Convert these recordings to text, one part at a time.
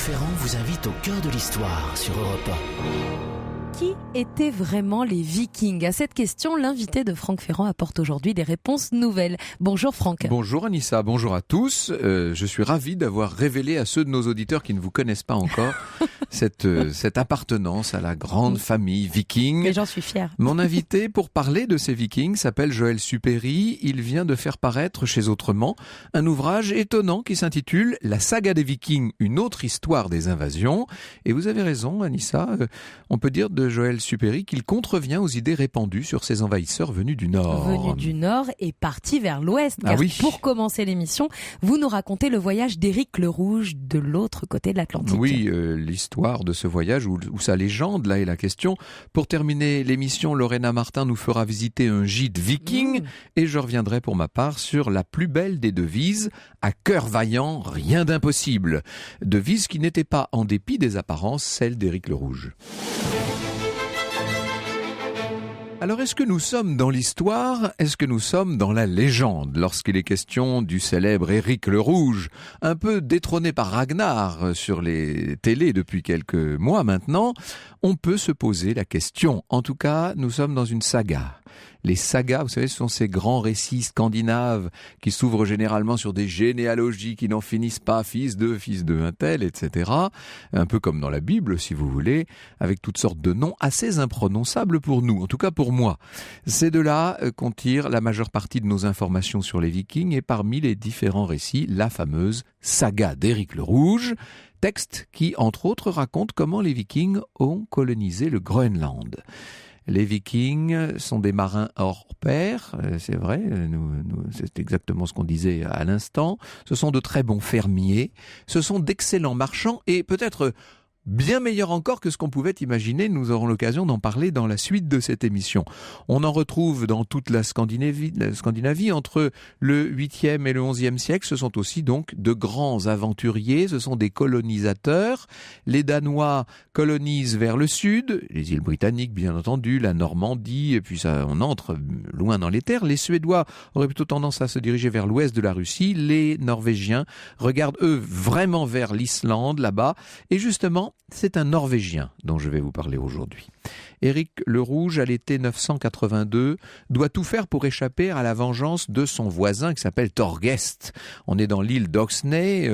Ferrand vous invite au cœur de l'histoire sur Europe 1. Qui étaient vraiment les Vikings ? À cette question, l'invité de Franck Ferrand apporte aujourd'hui des réponses nouvelles. Bonjour Franck. Bonjour Anissa, bonjour à tous. Je suis ravi d'avoir révélé à ceux de nos auditeurs qui ne vous connaissent pas encore cette appartenance à la grande famille viking. Et j'en suis fière. Mon invité pour parler de ces Vikings s'appelle Joël Suppéry. Il vient de faire paraître chez Autrement un ouvrage étonnant qui s'intitule « La saga des Vikings, une autre histoire des invasions ». Et vous avez raison Anissa, on peut dire de Joël Suppéry qu'il contrevient aux idées répandues sur ces envahisseurs venus du Nord. Venus du Nord et partis vers l'Ouest. Car oui. Pour commencer l'émission, vous nous racontez le voyage d'Éric le Rouge de l'autre côté de l'Atlantique. Oui, l'histoire de ce voyage ou sa légende, là est la question. Pour terminer l'émission, Lorena Martin nous fera visiter un gîte viking et je reviendrai pour ma part sur la plus belle des devises, à cœur vaillant, rien d'impossible. Devise qui n'était pas, en dépit des apparences, celle d'Éric le Rouge. Alors, est-ce que nous sommes dans l'histoire ? Est-ce que nous sommes dans la légende ? Lorsqu'il est question du célèbre Éric le Rouge, un peu détrôné par Ragnar sur les télés depuis quelques mois maintenant, on peut se poser la question. En tout cas, nous sommes dans une saga. Les sagas, vous savez, ce sont ces grands récits scandinaves qui s'ouvrent généralement sur des généalogies qui n'en finissent pas, fils de un tel, etc. Un peu comme dans la Bible, si vous voulez, avec toutes sortes de noms assez imprononçables pour nous, en tout cas pour moi. C'est de là qu'on tire la majeure partie de nos informations sur les Vikings et parmi les différents récits, la fameuse saga d'Éric le Rouge, texte qui, entre autres, raconte comment les Vikings ont colonisé le Groenland. Les Vikings sont des marins hors pair, c'est vrai, c'est exactement ce qu'on disait à l'instant. Ce sont de très bons fermiers, ce sont d'excellents marchands et peut-être bien meilleur encore que ce qu'on pouvait imaginer. Nous aurons l'occasion d'en parler dans la suite de cette émission. On en retrouve dans toute la Scandinavie entre le 8e et le 11e siècle. Ce sont aussi donc de grands aventuriers, ce sont des colonisateurs. Les Danois colonisent vers le sud, les îles britanniques bien entendu, la Normandie, et puis ça, on entre loin dans les terres. Les Suédois auraient plutôt tendance à se diriger vers l'ouest de la Russie. Les Norvégiens regardent eux vraiment vers l'Islande là-bas. Et justement, c'est un Norvégien dont je vais vous parler aujourd'hui. Éric le Rouge, à l'été 982, doit tout faire pour échapper à la vengeance de son voisin qui s'appelle Thorgest. On est dans l'île d'Oxney,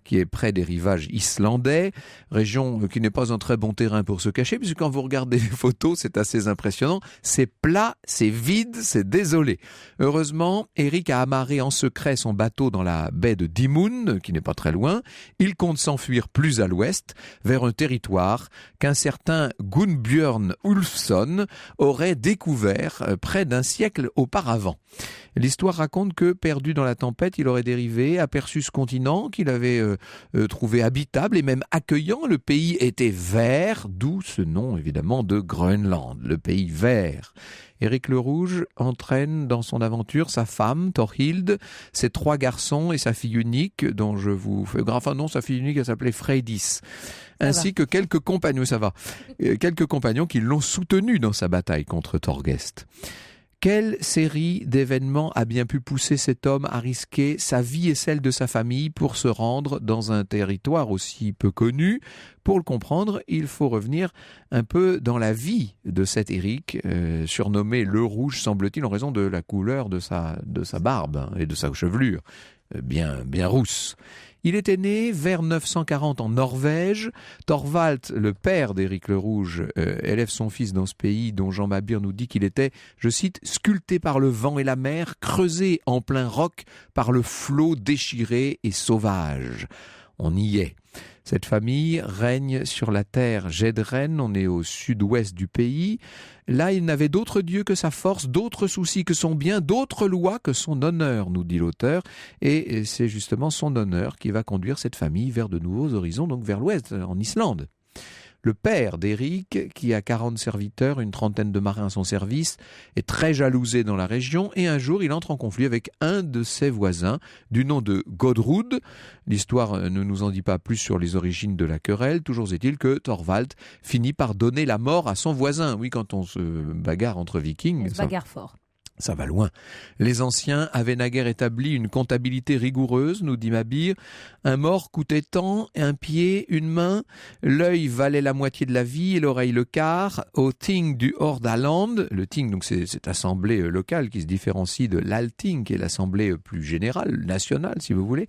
qui est près des rivages islandais, région qui n'est pas un très bon terrain pour se cacher, puisque quand vous regardez les photos, c'est assez impressionnant. C'est plat, c'est vide, c'est désolé. Heureusement, Éric a amarré en secret son bateau dans la baie de Dimoun, qui n'est pas très loin. Il compte s'enfuir plus à l'ouest, vers un territoire qu'un certain Gunnbjörn Ulfsson aurait découvert près d'un siècle auparavant. L'histoire raconte que, perdu dans la tempête, il aurait dérivé, aperçu ce continent qu'il avait trouvé habitable et même accueillant. Le pays était vert, d'où ce nom évidemment de Groenland, le pays vert. Éric le Rouge entraîne dans son aventure sa femme, Thorhild, ses 3 garçons et sa fille unique, dont je vous fais... Enfin non, sa fille unique, elle s'appelait Freydis. Ainsi que quelques compagnons, quelques compagnons qui l'ont soutenu dans sa bataille contre Thorgest. Quelle série d'événements a bien pu pousser cet homme à risquer sa vie et celle de sa famille pour se rendre dans un territoire aussi peu connu ? Pour le comprendre, il faut revenir un peu dans la vie de cet Éric, surnommé le Rouge, semble-t-il, en raison de la couleur de sa barbe et de sa chevelure, bien rousse. Il était né vers 940 en Norvège. Thorvald, le père d'Éric le Rouge, élève son fils dans ce pays dont Jean Mabir nous dit qu'il était, je cite, « sculpté par le vent et la mer, creusé en plein roc par le flot déchiré et sauvage ». On y est. Cette famille règne sur la terre Gédren, on est au sud-ouest du pays. Là, il n'avait d'autre Dieu que sa force, d'autres soucis que son bien, d'autres lois que son honneur, nous dit l'auteur. Et c'est justement son honneur qui va conduire cette famille vers de nouveaux horizons, donc vers l'ouest, en Islande. Le père d'Éric, qui a 40 serviteurs, une trentaine de marins à son service, est très jalousé dans la région et un jour il entre en conflit avec un de ses voisins du nom de Godrud. L'histoire ne nous en dit pas plus sur les origines de la querelle. Toujours est-il que Thorvald finit par donner la mort à son voisin. Oui, quand on se bagarre entre vikings... On se bagarre fort. Ça va loin. Les anciens avaient naguère établi une comptabilité rigoureuse, nous dit Mabir. Un mort coûtait tant, un pied, une main. L'œil valait la moitié de la vie et l'oreille le quart. Au Ting du Hordaland, le Ting, donc c'est cette assemblée locale qui se différencie de l'Alting, qui est l'assemblée plus générale, nationale, si vous voulez.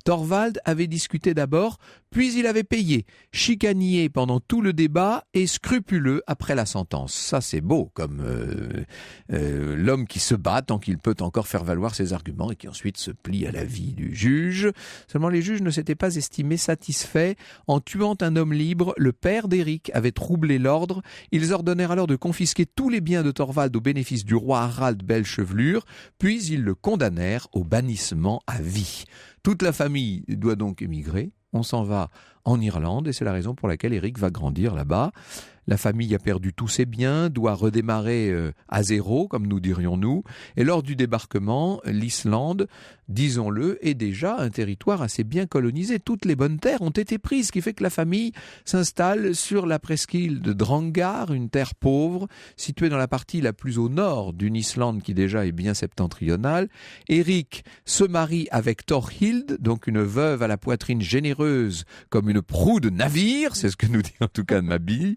Thorvald avait discuté d'abord, puis il avait payé, chicanier pendant tout le débat et scrupuleux après la sentence. Ça, c'est beau, comme l'homme qui se bat tant qu'il peut encore faire valoir ses arguments et qui ensuite se plie à l'avis du juge. Seulement les juges ne s'étaient pas estimés satisfaits. En tuant un homme libre, le père d'Éric avait troublé l'ordre. Ils ordonnèrent alors de confisquer tous les biens de Thorvald au bénéfice du roi Harald Belle-Chevelure, puis ils le condamnèrent au bannissement à vie. Toute la famille doit donc émigrer. On s'en va en Irlande et c'est la raison pour laquelle Éric va grandir là-bas. La famille a perdu tous ses biens, doit redémarrer à zéro, comme nous dirions-nous. Et lors du débarquement, l'Islande, disons-le, est déjà un territoire assez bien colonisé. Toutes les bonnes terres ont été prises, ce qui fait que la famille s'installe sur la presqu'île de Drangar, une terre pauvre, située dans la partie la plus au nord d'une Islande qui déjà est bien septentrionale. Éric se marie avec Thorhild, donc une veuve à la poitrine généreuse, comme une proue de navire, c'est ce que nous dit en tout cas Mabille.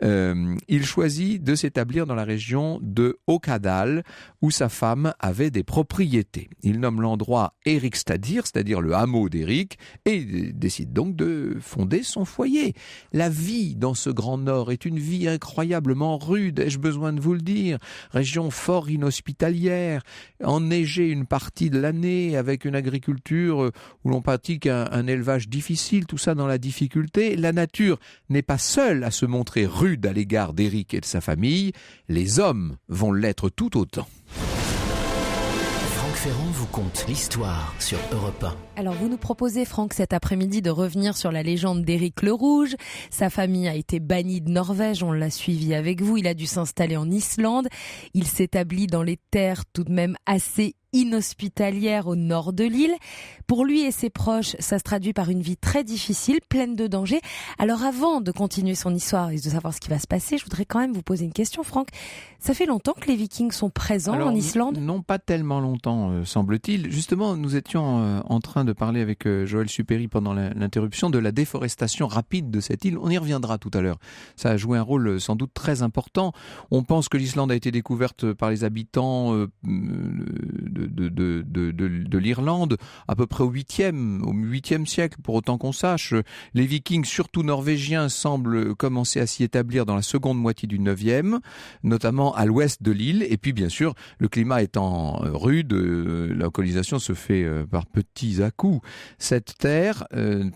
Il choisit de s'établir dans la région de Haukadal, où sa femme avait des propriétés. Il nomme l'endroit Erikstadir, c'est-à-dire le hameau d'Éric, et décide donc de fonder son foyer. La vie dans ce Grand Nord est une vie incroyablement rude, ai-je besoin de vous le dire. Région fort inhospitalière, enneigée une partie de l'année, avec une agriculture où l'on pratique un élevage difficile, tout ça dans la difficulté. La nature n'est pas seule à se montrer rude à l'égard d'Éric et de sa famille, les hommes vont l'être tout autant. Franck Ferrand vous conte l'histoire sur Europe 1. Alors vous nous proposez, Franck, cet après-midi de revenir sur la légende d'Éric le Rouge. Sa famille a été bannie de Norvège, on l'a suivi avec vous. Il a dû s'installer en Islande. Il s'établit dans les terres tout de même assez inhospitalière au nord de l'île. Pour lui et ses proches, ça se traduit par une vie très difficile, pleine de dangers. Alors avant de continuer son histoire et de savoir ce qui va se passer, je voudrais quand même vous poser une question, Franck. Ça fait longtemps que les Vikings sont présents en Islande ? Non, pas tellement longtemps, semble-t-il. Justement, nous étions en train de parler avec Joël Supéry pendant l'interruption de la déforestation rapide de cette île. On y reviendra tout à l'heure. Ça a joué un rôle sans doute très important. On pense que l'Islande a été découverte par les habitants de l'Irlande à peu près au 8e siècle, pour autant qu'on sache. Les Vikings, surtout norvégiens, semblent commencer à s'y établir dans la seconde moitié du 9e, notamment à l'ouest de l'île. Et puis bien sûr, le climat étant rude, la colonisation se fait par petits à-coups. Cette terre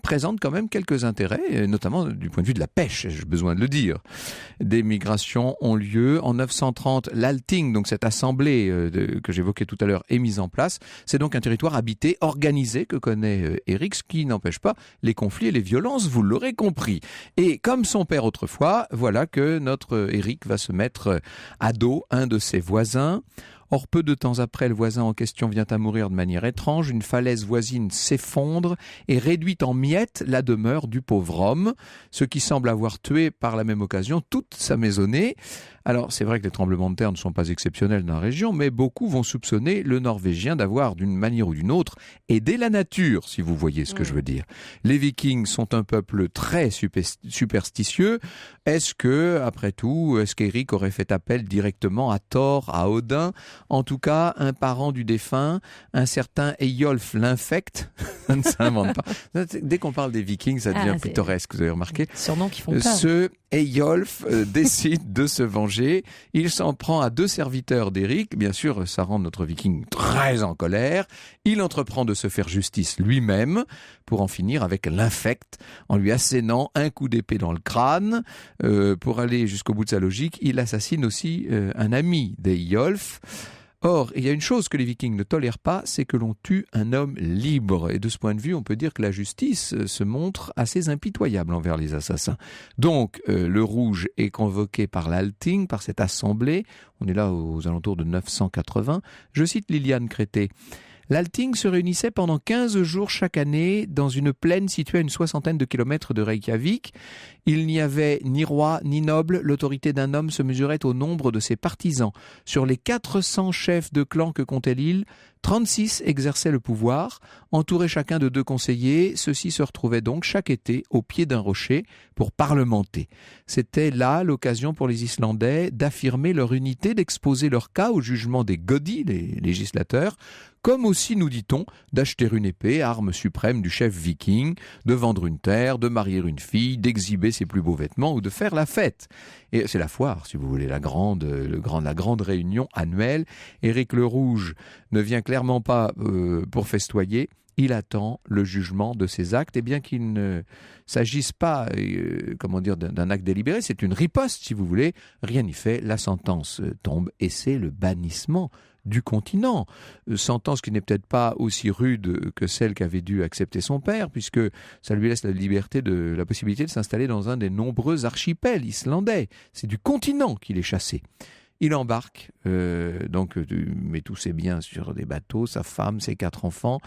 présente quand même quelques intérêts, notamment du point de vue de la pêche, j'ai besoin de le dire. Des migrations ont lieu. En 930, l'Alting, donc cette assemblée que j'évoquais tout à l'heure, est mise en place. C'est donc un territoire habité, organisé, que connaît Éric, ce qui n'empêche pas les conflits et les violences, vous l'aurez compris. Et comme son père autrefois, voilà que notre Éric va se mettre à dos un de ses voisins. Or, peu de temps après, le voisin en question vient à mourir de manière étrange. Une falaise voisine s'effondre et réduit en miettes la demeure du pauvre homme, ce qui semble avoir tué par la même occasion toute sa maisonnée. Alors, c'est vrai que les tremblements de terre ne sont pas exceptionnels dans la région, mais beaucoup vont soupçonner le Norvégien d'avoir, d'une manière ou d'une autre, aidé la nature, si vous voyez ce que je veux dire. Les Vikings sont un peuple très superstitieux. Est-ce qu'Éric aurait fait appel directement à Thor, à Odin ? En tout cas, un parent du défunt, un certain Eyjolf l'infect, ça ne s'invente pas. Dès qu'on parle des Vikings, ça devient pittoresque, vous avez remarqué. Surnom qui font peur. Ce Eyjolf décide de se venger. Il s'en prend à 2 serviteurs d'Éric. Bien sûr, ça rend notre Viking très en colère. Il entreprend de se faire justice lui-même pour en finir avec l'infect, en lui assénant un coup d'épée dans le crâne. Pour aller jusqu'au bout de sa logique, il assassine aussi un ami d'Eyjolf. Or, il y a une chose que les Vikings ne tolèrent pas, c'est que l'on tue un homme libre. Et de ce point de vue, on peut dire que la justice se montre assez impitoyable envers les assassins. Donc, le Rouge est convoqué par l'Alting, par cette assemblée. On est là aux alentours de 980. Je cite Liliane Crété. L'Althing se réunissait pendant 15 jours chaque année dans une plaine située à une 60aine de kilomètres de Reykjavik. Il n'y avait ni roi ni noble, l'autorité d'un homme se mesurait au nombre de ses partisans. Sur les 400 chefs de clan que comptait l'île, 36 exerçaient le pouvoir, entourés chacun de 2 conseillers. Ceux-ci se retrouvaient donc chaque été au pied d'un rocher pour parlementer. C'était là l'occasion pour les Islandais d'affirmer leur unité, d'exposer leur cas au jugement des Godi, les législateurs, comme aussi, nous dit-on, d'acheter une épée, arme suprême du chef viking, de vendre une terre, de marier une fille, d'exhiber ses plus beaux vêtements ou de faire la fête. Et c'est la foire, si vous voulez, la grande réunion annuelle. Éric le Rouge ne vient clairement pas pour festoyer. Il attend le jugement de ses actes, et bien qu'il ne s'agisse pas d'un acte délibéré, c'est une riposte, si vous voulez, rien n'y fait, la sentence tombe, et c'est le bannissement du continent. Sentence qui n'est peut-être pas aussi rude que celle qu'avait dû accepter son père, puisque ça lui laisse la possibilité de s'installer dans un des nombreux archipels islandais. C'est du continent qu'il est chassé. Il embarque, met tous ses biens sur des bateaux, sa femme, ses 4 enfants,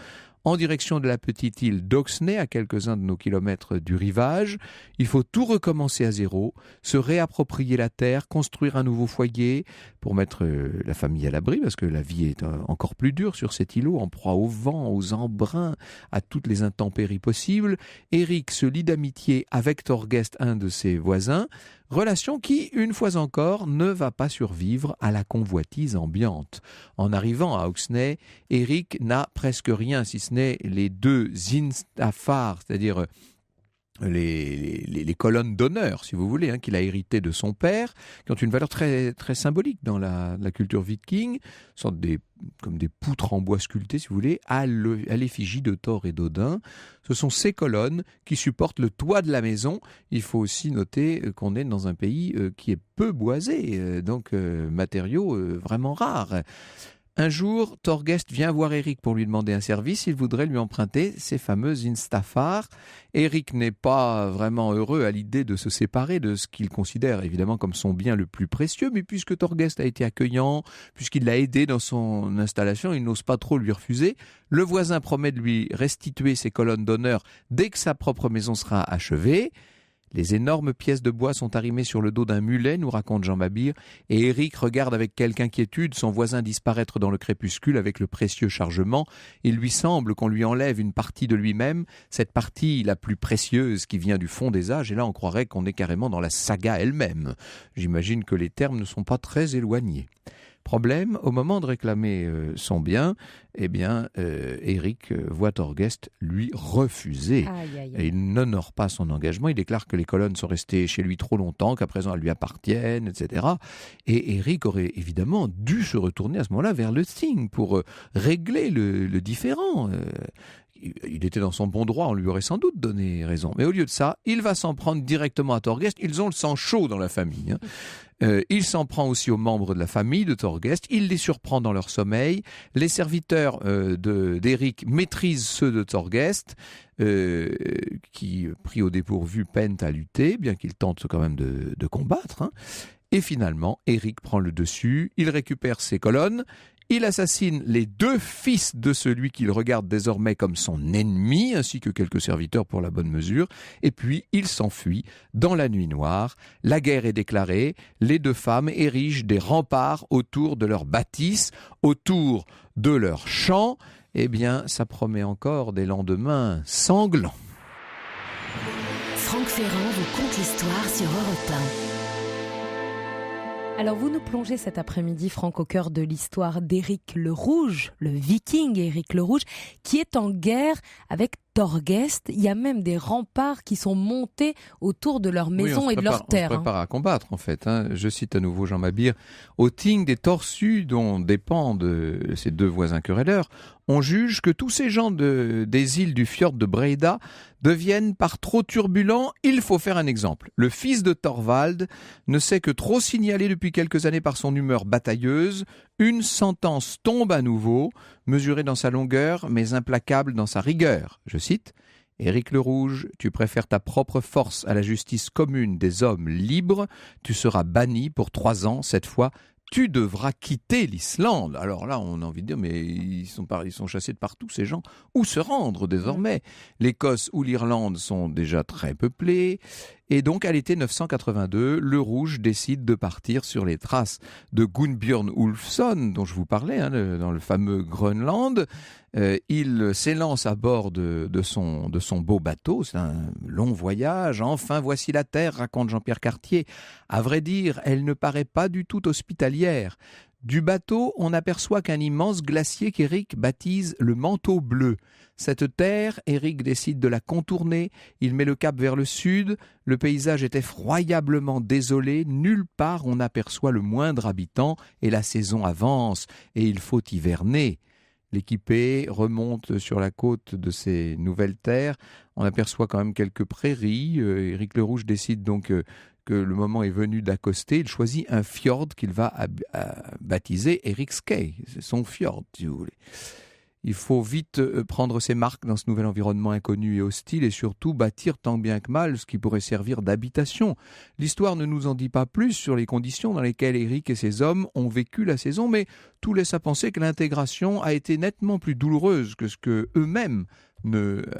en direction de la petite île d'Oxney, à quelques-uns de nos kilomètres du rivage. Il faut tout recommencer à zéro, se réapproprier la terre, construire un nouveau foyer pour mettre la famille à l'abri, parce que la vie est encore plus dure sur cet îlot, en proie au vent, aux embruns, à toutes les intempéries possibles. Éric se lie d'amitié avec Thorgest, un de ses voisins, relation qui, une fois encore, ne va pas survivre à la convoitise ambiante. En arrivant à Oxney, Éric n'a presque rien, si ce n'est les 2 Zinstafar, c'est-à-dire les colonnes d'honneur, si vous voulez, qu'il a hérité de son père, qui ont une valeur très, très symbolique dans la culture viking, sorte comme des poutres en bois sculptées, si vous voulez, à l'effigie de Thor et d'Odin. Ce sont ces colonnes qui supportent le toit de la maison. Il faut aussi noter qu'on est dans un pays qui est peu boisé, donc matériaux vraiment rares. Un jour, Thorgest vient voir Éric pour lui demander un service. Il voudrait lui emprunter ces fameuses Instafar. Éric n'est pas vraiment heureux à l'idée de se séparer de ce qu'il considère évidemment comme son bien le plus précieux, mais puisque Thorgest a été accueillant, puisqu'il l'a aidé dans son installation, il n'ose pas trop lui refuser. Le voisin promet de lui restituer ses colonnes d'honneur dès que sa propre maison sera achevée. Les énormes pièces de bois sont arrimées sur le dos d'un mulet, nous raconte Jean Mabir, et Éric regarde avec quelque inquiétude son voisin disparaître dans le crépuscule avec le précieux chargement. Il lui semble qu'on lui enlève une partie de lui-même, cette partie la plus précieuse qui vient du fond des âges, et là on croirait qu'on est carrément dans la saga elle-même. J'imagine que les termes ne sont pas très éloignés. Problème, au moment de réclamer son bien, Éric voit Thorgest lui refuser. Et il n'honore pas son engagement. Il déclare que les colonnes sont restées chez lui trop longtemps, qu'à présent elles lui appartiennent, etc. Et Éric aurait évidemment dû se retourner à ce moment-là vers le Thing pour régler le différend. Il était dans son bon droit, on lui aurait sans doute donné raison. Mais au lieu de ça, il va s'en prendre directement à Thorgest. Ils ont le sang chaud dans la famille. Il s'en prend aussi aux membres de la famille de Thorgest. Il les surprend dans leur sommeil. Les serviteurs d'Éric maîtrisent ceux de Thorgest, qui, pris au dépourvu, peinent à lutter, bien qu'ils tentent quand même de combattre. Et finalement, Éric prend le dessus. Il récupère ses colonnes. Il assassine les 2 fils de celui qu'il regarde désormais comme son ennemi, ainsi que quelques serviteurs pour la bonne mesure, et puis il s'enfuit dans la nuit noire. La guerre est déclarée, les 2 femmes érigent des remparts autour de leur bâtisse, autour de leur champ. Eh bien, ça promet encore des lendemains sanglants. Franck Ferrand vous conte l'histoire sur Europe 1. Alors vous nous plongez cet après-midi, Franck, au cœur de l'histoire d'Éric le Rouge, le viking Éric le Rouge, qui est en guerre avec Thorgest. Il y a même des remparts qui sont montés autour de leur maison et de leur terre. On se prépare à combattre, en fait. Je cite à nouveau Jean Mabir. Au Thing des torsus dont dépendent ces 2 voisins querelleurs, on juge que tous ces gens des îles du fjord de Breda deviennent par trop turbulents. Il faut faire un exemple. Le fils de Thorvald ne sait que trop signaler depuis quelques années par son humeur batailleuse. Une sentence tombe à nouveau, mesurée dans sa longueur, mais implacable dans sa rigueur. Je cite « Éric le Rouge, tu préfères ta propre force à la justice commune des hommes libres. Tu seras banni pour 3 ans, cette fois tu devras quitter l'Islande. Alors là, on a envie de dire, mais ils sont chassés de partout, ces gens. Où se rendre désormais ? L'Écosse ou l'Irlande sont déjà très peuplées. Et donc, à l'été 982, le Rouge décide de partir sur les traces de Gunnbjörn Ulfsson, dont je vous parlais, dans le fameux Groenland. Il s'élance à bord de son beau bateau. C'est un long voyage. Enfin, voici la terre, raconte Jean-Pierre Cartier. À vrai dire, elle ne paraît pas du tout hospitalière. Du bateau, on n'aperçoit qu'un immense glacier qu'Éric baptise le manteau bleu. Cette terre, Éric décide de la contourner, il met le cap vers le sud, le paysage est effroyablement désolé, nulle part on n'aperçoit le moindre habitant et la saison avance et il faut hiverner. L'équipée remonte sur la côte de ces nouvelles terres, on aperçoit quand même quelques prairies, Éric le Rouge décide donc que le moment est venu d'accoster, il choisit un fjord qu'il va baptiser Eric's-Cay, c'est son fjord si vous voulez. Il faut vite prendre ses marques dans ce nouvel environnement inconnu et hostile et surtout bâtir tant bien que mal ce qui pourrait servir d'habitation. L'histoire ne nous en dit pas plus sur les conditions dans lesquelles Éric et ses hommes ont vécu la saison, mais tout laisse à penser que l'intégration a été nettement plus douloureuse que ce que eux-mêmes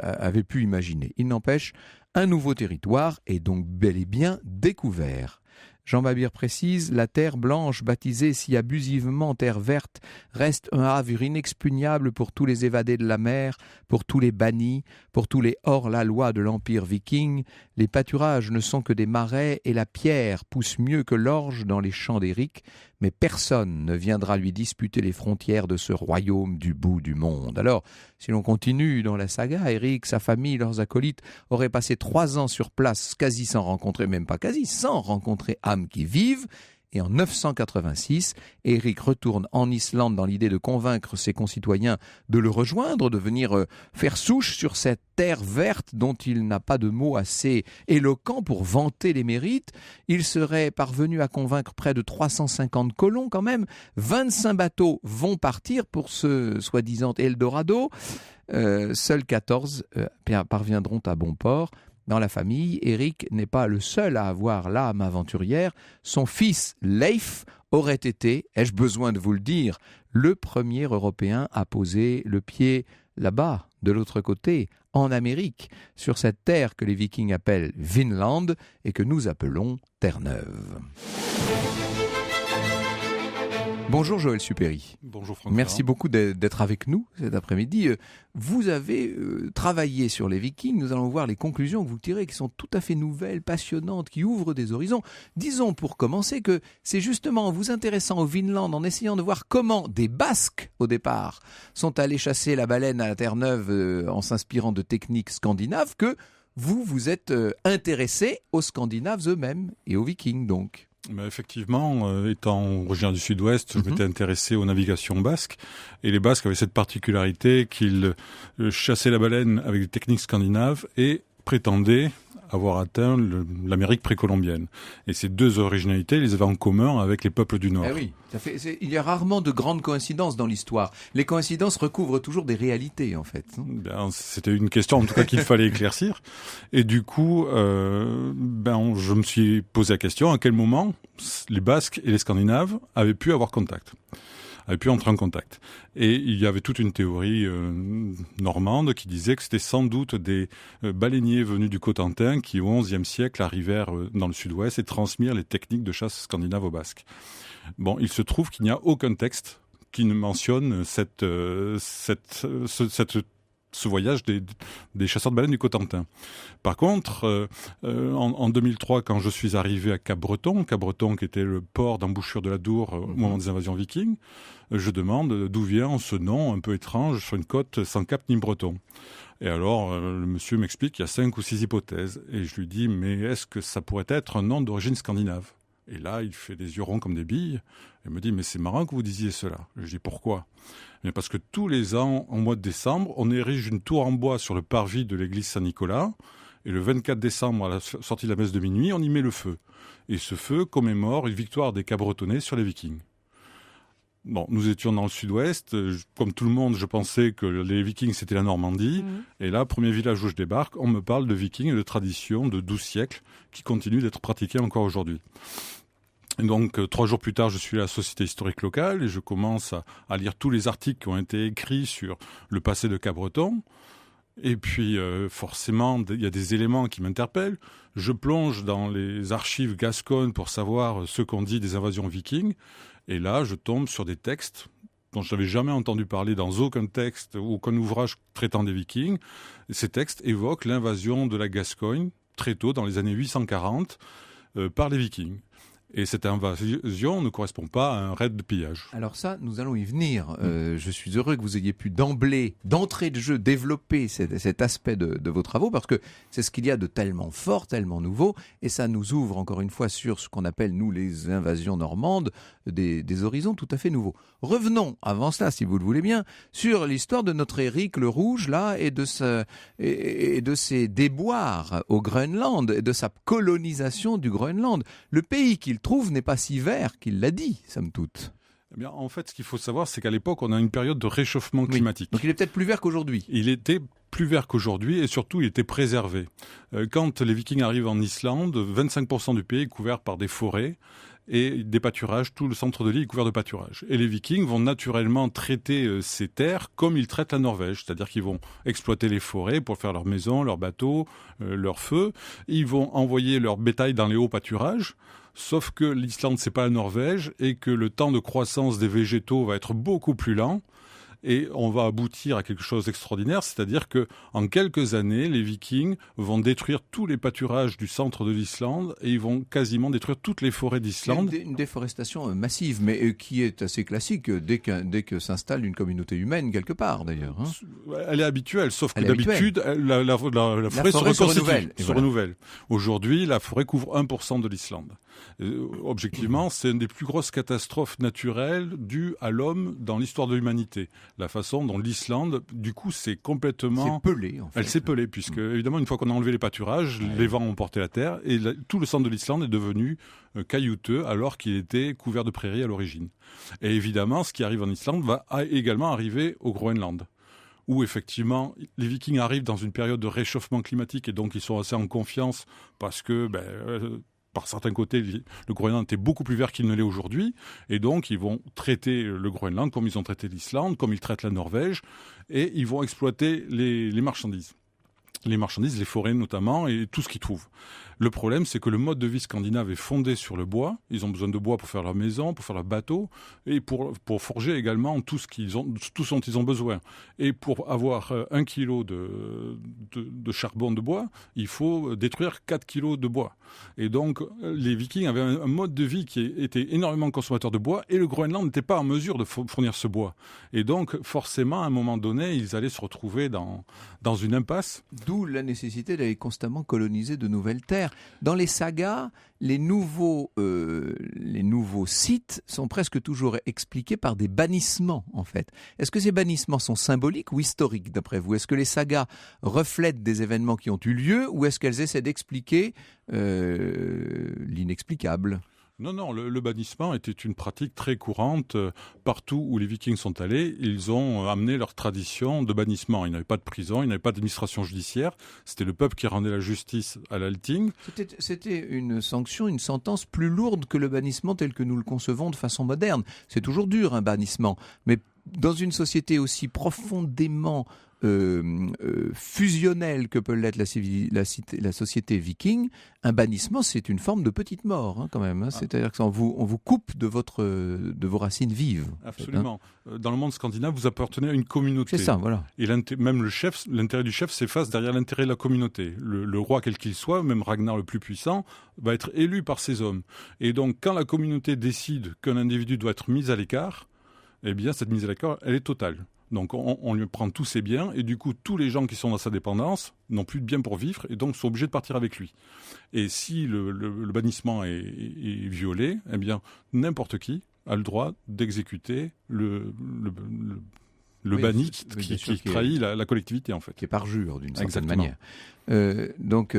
avaient pu imaginer. Il n'empêche, un nouveau territoire est donc bel et bien découvert. Jean Babir précise, la terre blanche, baptisée si abusivement terre verte, reste un havre inexpugnable pour tous les évadés de la mer, pour tous les bannis, pour tous les hors-la-loi de l'Empire viking. Les pâturages ne sont que des marais et la pierre pousse mieux que l'orge dans les champs d'Éric, mais personne ne viendra lui disputer les frontières de ce royaume du bout du monde. Alors, si l'on continue dans la saga, Éric, sa famille, leurs acolytes auraient passé 3 ans sur place, quasi sans rencontrer, même pas quasi, sans rencontrer âmes qui vivent. Et en 986, Éric retourne en Islande dans l'idée de convaincre ses concitoyens de le rejoindre, de venir faire souche sur cette terre verte dont il n'a pas de mots assez éloquents pour vanter les mérites. Il serait parvenu à convaincre près de 350 colons quand même. 25 bateaux vont partir pour ce soi-disant Eldorado. Seuls 14 parviendront à bon port. Dans la famille, Éric n'est pas le seul à avoir l'âme aventurière. Son fils, Leif, aurait été, ai-je besoin de vous le dire, le premier Européen à poser le pied là-bas, de l'autre côté, en Amérique, sur cette terre que les Vikings appellent Vinland et que nous appelons Terre-Neuve. Bonjour Joël Suppéry. Bonjour Franck. Merci beaucoup d'être avec nous cet après-midi. Vous avez travaillé sur les Vikings. Nous allons voir les conclusions que vous tirez qui sont tout à fait nouvelles, passionnantes, qui ouvrent des horizons. Disons pour commencer que c'est justement en vous intéressant au Vinland, en essayant de voir comment des Basques, au départ, sont allés chasser la baleine à la Terre-Neuve en s'inspirant de techniques scandinaves que vous vous êtes intéressé aux Scandinaves eux-mêmes et aux Vikings donc. Mais effectivement, étant originaire du sud-ouest, je m'étais intéressé aux navigations basques. Et les Basques avaient cette particularité qu'ils chassaient la baleine avec des techniques scandinaves et prétendaient avoir atteint l'Amérique précolombienne. Et ces deux originalités, ils les avaient en commun avec les peuples du Nord. Eh oui, il y a rarement de grandes coïncidences dans l'histoire. Les coïncidences recouvrent toujours des réalités, en fait. Ben, c'était une question, en tout cas, qu'il fallait éclaircir. Et du coup, je me suis posé la question, à quel moment les Basques et les Scandinaves avaient pu avoir contact, avaient pu entrer en contact. Et il y avait toute une théorie normande qui disait que c'était sans doute des baleiniers venus du Cotentin qui, au XIe siècle, arrivèrent dans le sud-ouest et transmirent les techniques de chasse scandinaves aux Basques. Bon, il se trouve qu'il n'y a aucun texte qui ne mentionne ce voyage des chasseurs de baleines du Cotentin. Par contre, en 2003, quand je suis arrivé à Cap-Breton qui était le port d'embouchure de l'Adour au moment des invasions vikings, je demande d'où vient ce nom un peu étrange sur une côte sans cap ni breton. Et alors, le monsieur m'explique qu'il y a 5 ou 6 hypothèses. Et je lui dis, mais est-ce que ça pourrait être un nom d'origine scandinave ? Et là, il fait des yeux ronds comme des billes. Et me dit, mais c'est marrant que vous disiez cela. Je dis, pourquoi ? Mais parce que tous les ans, au mois de décembre, on érige une tour en bois sur le parvis de l'église Saint-Nicolas. Et le 24 décembre, à la sortie de la messe de minuit, on y met le feu. Et ce feu commémore une victoire des Cap-Bretonnais sur les Vikings. Bon, nous étions dans le sud-ouest. Comme tout le monde, je pensais que les Vikings, c'était la Normandie. Et là, premier village où je débarque, on me parle de Vikings et de traditions de 12 siècles qui continuent d'être pratiquées encore aujourd'hui. Et donc, 3 jours plus tard, je suis à la Société historique locale et je commence à lire tous les articles qui ont été écrits sur le passé de Capbreton. Et puis, forcément, il y a des éléments qui m'interpellent. Je plonge dans les archives gasconnes pour savoir ce qu'on dit des invasions vikings. Et là, je tombe sur des textes dont je n'avais jamais entendu parler dans aucun texte ou aucun ouvrage traitant des vikings. Et ces textes évoquent l'invasion de la Gascogne, très tôt, dans les années 840, par les vikings. Et cette invasion ne correspond pas à un raid de pillage. Alors ça, nous allons y venir. Je suis heureux que vous ayez pu d'entrée de jeu, développer cet aspect de vos travaux, parce que c'est ce qu'il y a de tellement fort, tellement nouveau, et ça nous ouvre encore une fois sur ce qu'on appelle, nous, les invasions normandes, des horizons tout à fait nouveaux. Revenons, avant cela, si vous le voulez bien, sur l'histoire de notre Éric le Rouge, là, et de ses déboires au Groenland, et de sa colonisation du Groenland. Le pays qu'il trouve n'est pas si vert qu'il l'a dit, somme toute. Eh bien, en fait, ce qu'il faut savoir, c'est qu'à l'époque, on a une période de réchauffement climatique. Donc il est peut-être plus vert qu'aujourd'hui. Il était plus vert qu'aujourd'hui et surtout, il était préservé. Quand les Vikings arrivent en Islande, 25% du pays est couvert par des forêts et des pâturages. Tout le centre de l'île est couvert de pâturages. Et les Vikings vont naturellement traiter ces terres comme ils traitent la Norvège, c'est-à-dire qu'ils vont exploiter les forêts pour faire leurs maisons, leurs bateaux, leurs feux. Ils vont envoyer leur bétail dans les hauts pâturages. Sauf que l'Islande, c'est pas la Norvège et que le temps de croissance des végétaux va être beaucoup plus lent. Et on va aboutir à quelque chose d'extraordinaire, c'est-à-dire que en quelques années, les Vikings vont détruire tous les pâturages du centre de l'Islande et ils vont quasiment détruire toutes les forêts d'Islande. Une déforestation massive, mais qui est assez classique dès que s'installe une communauté humaine quelque part, d'ailleurs. Elle est habituelle, sauf que d'habitude, la forêt se renouvelle. Aujourd'hui, la forêt couvre 1% de l'Islande. Objectivement, c'est une des plus grosses catastrophes naturelles dues à l'homme dans l'histoire de l'humanité. La façon dont l'Islande, du coup, s'est complètement... C'est pelé, en fait. Elle s'est pelée, puisque, évidemment, une fois qu'on a enlevé les pâturages, les vents ont porté la terre, et tout le centre de l'Islande est devenu caillouteux, alors qu'il était couvert de prairies à l'origine. Et évidemment, ce qui arrive en Islande va également arriver au Groenland, où effectivement les Vikings arrivent dans une période de réchauffement climatique, et donc ils sont assez en confiance, parce que... par certains côtés, le Groenland était beaucoup plus vert qu'il ne l'est aujourd'hui. Et donc, ils vont traiter le Groenland comme ils ont traité l'Islande, comme ils traitent la Norvège. Et ils vont exploiter les marchandises. Les marchandises, les forêts notamment, et tout ce qu'ils trouvent. Le problème, c'est que le mode de vie scandinave est fondé sur le bois. Ils ont besoin de bois pour faire leur maison, pour faire leur bateau, et pour forger également tout ce dont ils ont besoin. Et pour avoir 1 kilo de charbon de bois, il faut détruire 4 kilos de bois. Et donc, les Vikings avaient un mode de vie qui était énormément consommateur de bois, et le Groenland n'était pas en mesure de fournir ce bois. Et donc, forcément, à un moment donné, ils allaient se retrouver dans une impasse. D'où la nécessité d'aller constamment coloniser de nouvelles terres. Dans les sagas, les nouveaux sites sont presque toujours expliqués par des bannissements, en fait. Est-ce que ces bannissements sont symboliques ou historiques, d'après vous ? Est-ce que les sagas reflètent des événements qui ont eu lieu, ou est-ce qu'elles essaient d'expliquer l'inexplicable ? Non, le bannissement était une pratique très courante. Partout où les Vikings sont allés, ils ont amené leur tradition de bannissement. Ils n'avaient pas de prison, ils n'avaient pas d'administration judiciaire. C'était le peuple qui rendait la justice à l'Althing. C'était une sanction, une sentence plus lourde que le bannissement tel que nous le concevons de façon moderne. C'est toujours dur, un bannissement. Mais dans une société aussi profondément fusionnelle que peut l'être la société viking, un bannissement, c'est une forme de petite mort, quand même. C'est-à-dire qu'on vous coupe de vos racines vives. Absolument. En fait, dans le monde scandinave, vous appartenez à une communauté. C'est ça, voilà. Et même l'intérêt du chef s'efface derrière l'intérêt de la communauté. Le roi, quel qu'il soit, même Ragnar le plus puissant, va être élu par ses hommes. Et donc, quand la communauté décide qu'un individu doit être mis à l'écart, eh bien, cette mise à l'écart, elle est totale. Donc on lui prend tous ses biens et du coup tous les gens qui sont dans sa dépendance n'ont plus de biens pour vivre et donc sont obligés de partir avec lui. Et si le bannissement est violé, eh bien n'importe qui a le droit d'exécuter le banni qui trahit la collectivité, en fait. Qui est parjure, d'une certaine manière. Donc,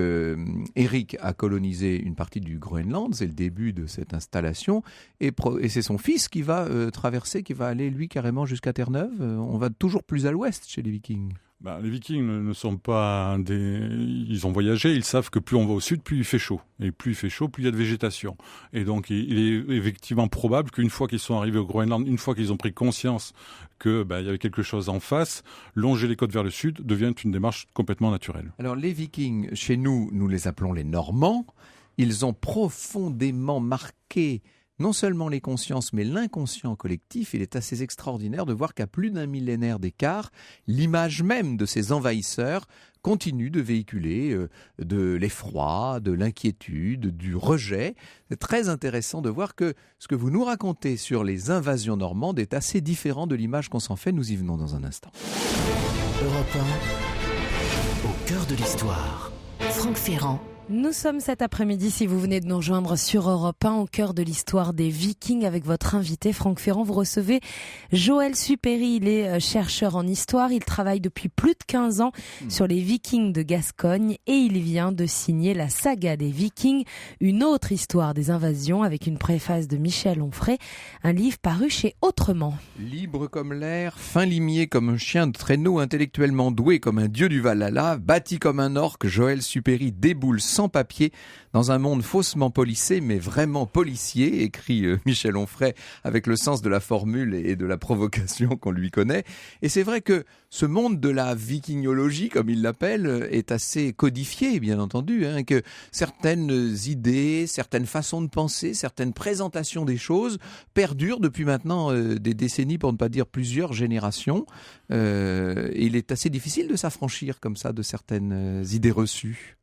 Éric a colonisé une partie du Groenland, c'est le début de cette installation, et c'est son fils qui va traverser, qui va aller, lui, carrément jusqu'à Terre-Neuve. On va toujours plus à l'ouest chez les Vikings. Les Vikings ne sont pas ils ont voyagé, ils savent que plus on va au sud, plus il fait chaud. Et plus il fait chaud, plus il y a de végétation. Et donc, il est effectivement probable qu'une fois qu'ils sont arrivés au Groenland, une fois qu'ils ont pris conscience que il y avait quelque chose en face, longer les côtes vers le sud devient une démarche complètement naturelle. Alors les Vikings, chez nous, nous les appelons les Normands. Ils ont profondément marqué non seulement les consciences, mais l'inconscient collectif. Il est assez extraordinaire de voir qu'à plus d'un millénaire d'écart, l'image même de ces envahisseurs continue de véhiculer de l'effroi, de l'inquiétude, du rejet. C'est très intéressant de voir que ce que vous nous racontez sur les invasions normandes est assez différent de l'image qu'on s'en fait. Nous y venons dans un instant. Europe 1, au cœur de l'histoire. Franck Ferrand. Nous sommes cet après-midi, si vous venez de nous rejoindre sur Europe 1, au cœur de l'histoire des Vikings, avec votre invité Franck Ferrand. Vous recevez Joël Supéry, il est chercheur en histoire. Il travaille depuis plus de 15 ans sur les Vikings de Gascogne et il vient de signer la saga des Vikings, une autre histoire des invasions, avec une préface de Michel Onfray, un livre paru chez Autrement. Libre comme l'air, fin limier comme un chien de traîneau, intellectuellement doué comme un dieu du Valhalla, bâti comme un orque, Joël Supéry déboule sans papier dans un monde faussement policé mais vraiment policier, écrit Michel Onfray avec le sens de la formule et de la provocation qu'on lui connaît. Et c'est vrai que ce monde de la vikingologie, comme il l'appelle, est assez codifié, bien entendu, que certaines idées, certaines façons de penser, certaines présentations des choses perdurent depuis maintenant des décennies, pour ne pas dire plusieurs générations. Et il est assez difficile de s'affranchir comme ça de certaines idées reçues.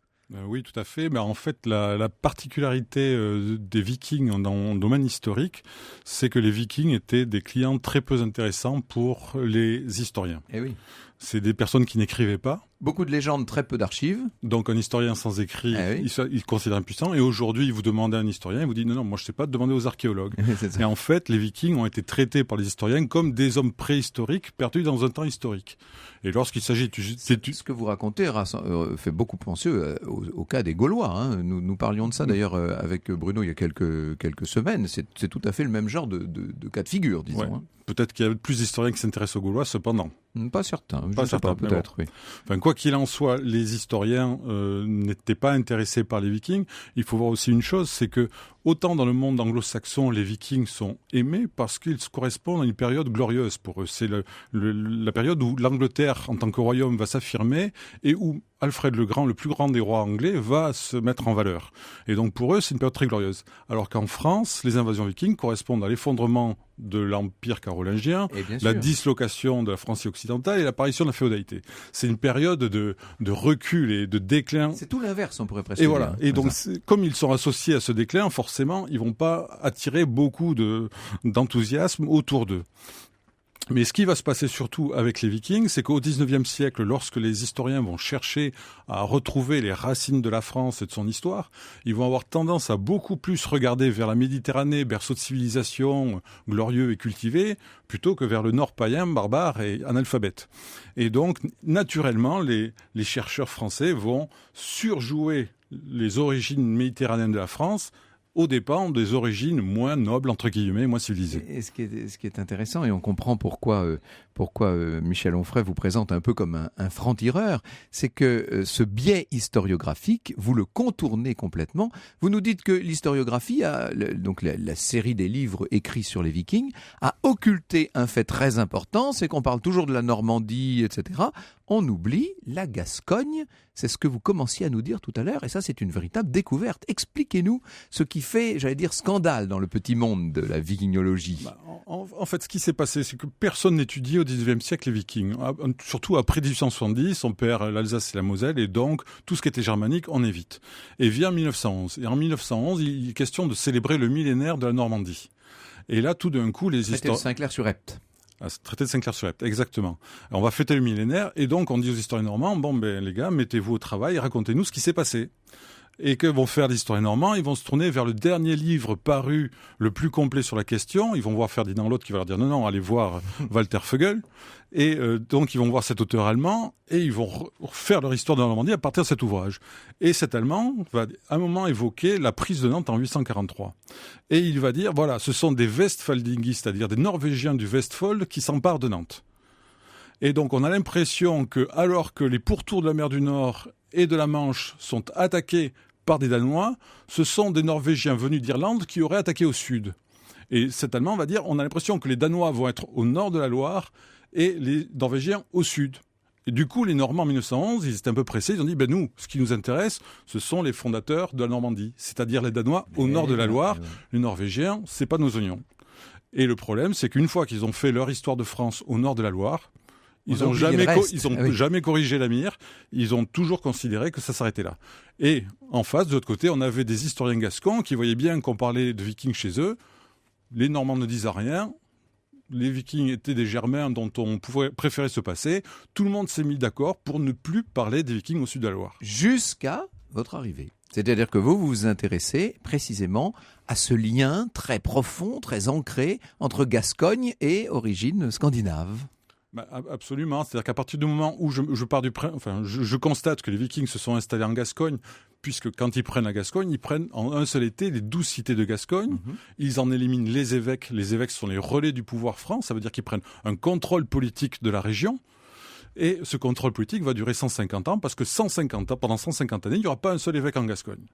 Oui, tout à fait. Mais en fait, la particularité des Vikings dans le domaine historique, c'est que les Vikings étaient des clients très peu intéressants pour les historiens. Eh oui. C'est des personnes qui n'écrivaient pas. Beaucoup de légendes, très peu d'archives. Donc un historien sans écrit, oui. il considère impuissant. Et aujourd'hui, vous demandez à un historien, il vous dit non, moi je sais pas, demandez aux archéologues. Et en fait, les Vikings ont été traités par les historiens comme des hommes préhistoriques perdus dans un temps historique. Et lorsqu'il s'agit ce que vous racontez fait beaucoup penser au cas des Gaulois. Nous parlions de ça d'ailleurs avec Bruno il y a quelques semaines. C'est tout à fait le même genre de cas de figure, disons. Ouais. Peut-être qu'il y a plus d'historiens qui s'intéressent aux Gaulois, cependant. Pas certain. Pas certain, peut-être. Bon. Oui. Enfin, quoi qu'il en soit, les historiens n'étaient pas intéressés par les Vikings. Il faut voir aussi une chose, c'est que autant dans le monde anglo-saxon, les Vikings sont aimés parce qu'ils correspondent à une période glorieuse pour eux. C'est la période où l'Angleterre, en tant que royaume, va s'affirmer et où Alfred le Grand, le plus grand des rois anglais, va se mettre en valeur. Et donc pour eux, c'est une période très glorieuse. Alors qu'en France, les invasions vikings correspondent à l'effondrement de l'Empire carolingien, la dislocation de la France occidentale et l'apparition de la féodalité. C'est une période de recul et de déclin. C'est tout l'inverse, on pourrait presque dire. Et voilà. Et donc, comme ils sont associés à ce déclin, forcément, ils vont pas attirer beaucoup d'enthousiasme autour d'eux. Mais ce qui va se passer surtout avec les Vikings, c'est qu'au XIXe siècle, lorsque les historiens vont chercher à retrouver les racines de la France et de son histoire, ils vont avoir tendance à beaucoup plus regarder vers la Méditerranée, berceau de civilisation glorieux et cultivé, plutôt que vers le nord païen, barbare et analphabète. Et donc, naturellement, les chercheurs français vont surjouer les origines méditerranéennes de la France aux dépens des origines moins nobles, entre guillemets, moins civilisées. Et ce qui est intéressant, et on comprend pourquoi Michel Onfray vous présente un peu comme un franc-tireur, c'est que ce biais historiographique, vous le contournez complètement. Vous nous dites que l'historiographie, donc la série des livres écrits sur les Vikings, a occulté un fait très important, c'est qu'on parle toujours de la Normandie, etc. On oublie la Gascogne, c'est ce que vous commenciez à nous dire tout à l'heure, et ça c'est une véritable découverte. Expliquez-nous ce qui fait, j'allais dire, scandale dans le petit monde de la vikingologie. En fait, ce qui s'est passé, c'est que personne n'étudiait au XIXe siècle les Vikings. Surtout après 1870, on perd l'Alsace et la Moselle, et donc tout ce qui était germanique, on évite. Et vient 1911. Et en 1911, il est question de célébrer le millénaire de la Normandie. Et là, tout d'un coup, les historiens... Traité de Saint-Clair-sur-Epte. Traité de Saint-Clair-sur-Epte, exactement. Alors, on va fêter le millénaire, et donc on dit aux historiens normands, les gars, mettez-vous au travail, racontez-nous ce qui s'est passé. Et que vont faire les historiens normands? Ils vont se tourner vers le dernier livre paru le plus complet sur la question. Ils vont voir Ferdinand L'Autre qui va leur dire non, allez voir Walter Vögel. Et donc ils vont voir cet auteur allemand et ils vont faire leur histoire de la Normandie à partir de cet ouvrage. Et cet Allemand va à un moment évoquer la prise de Nantes en 843. Et il va dire, voilà, ce sont des Westfaldingistes, c'est-à-dire des Norvégiens du Westfold qui s'emparent de Nantes. Et donc on a l'impression que, alors que les pourtours de la mer du Nord et de la Manche sont attaqués par des Danois, ce sont des Norvégiens venus d'Irlande qui auraient attaqué au sud. Et cet Allemand va dire, on a l'impression que les Danois vont être au nord de la Loire et les Norvégiens au sud. Et du coup, les Normands en 1911, ils étaient un peu pressés, ils ont dit, nous, ce qui nous intéresse, ce sont les fondateurs de la Normandie, c'est-à-dire les Danois au nord de la Loire, les Norvégiens, c'est pas nos oignons. Et le problème, c'est qu'une fois qu'ils ont fait leur histoire de France au nord de la Loire, ils n'ont jamais corrigé la mire, ils ont toujours considéré que ça s'arrêtait là. Et en face, de l'autre côté, on avait des historiens gascons qui voyaient bien qu'on parlait de Vikings chez eux, les Normands ne disaient rien, les Vikings étaient des Germains dont on pouvait préférer se passer, tout le monde s'est mis d'accord pour ne plus parler des Vikings au sud de la Loire. Jusqu'à votre arrivée. C'est-à-dire que vous vous intéressez précisément à ce lien très profond, très ancré entre Gascogne et origine scandinave. Absolument. C'est-à-dire qu'à partir du moment où je constate que les Vikings se sont installés en Gascogne, puisque quand ils prennent la Gascogne, ils prennent en un seul été les 12 cités de Gascogne. Ils en éliminent les évêques. Les évêques sont les relais du pouvoir franc. Ça veut dire qu'ils prennent un contrôle politique de la région. Et ce contrôle politique va durer 150 ans, parce que pendant 150 années, il n'y aura pas un seul évêque en Gascogne.